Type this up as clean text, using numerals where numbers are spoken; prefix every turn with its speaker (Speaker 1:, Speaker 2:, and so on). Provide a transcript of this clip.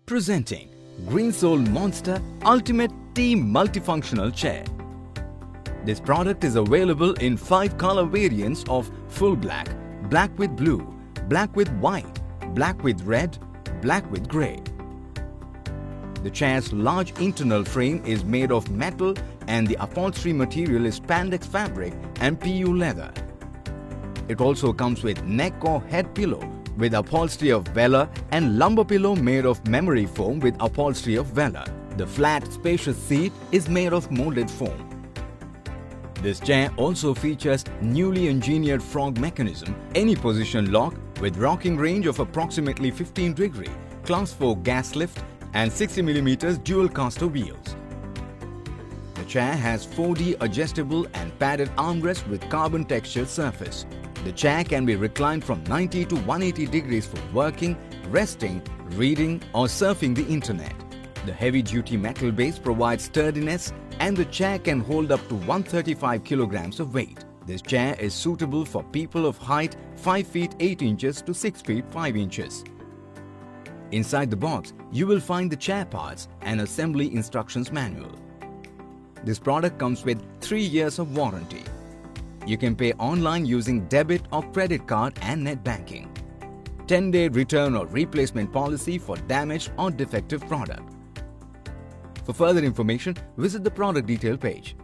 Speaker 1: Presenting Green Soul Monster Ultimate Team Multifunctional Chair. This product is available in 5 color variants of full black, black with blue, black with white, black with red, black with grey. The chair's large internal frame is made of metal and the upholstery material is spandex fabric and PU leather. It also comes with neck or head pillow with upholstery of velour and lumbar pillow made of memory foam with upholstery of velour. The flat, spacious seat is made of molded foam. This chair also features newly engineered frog mechanism, any position lock with rocking range of approximately 15 degrees, class 4 gas lift and 60mm dual caster wheels. The chair has 4D adjustable and padded armrest with carbon textured surface. The chair can be reclined from 90 to 180 degrees for working, resting, reading or surfing the internet. The heavy-duty metal base provides sturdiness and the chair can hold up to 135 kilograms of weight. This chair is suitable for people of height 5 feet 8 inches to 6 feet 5 inches. Inside the box, you will find the chair parts and assembly instructions manual. This product comes with 3 years of warranty. You can pay online using debit or credit card and net banking. 10-day return or replacement policy for damaged or defective product. For further information, visit the product detail page.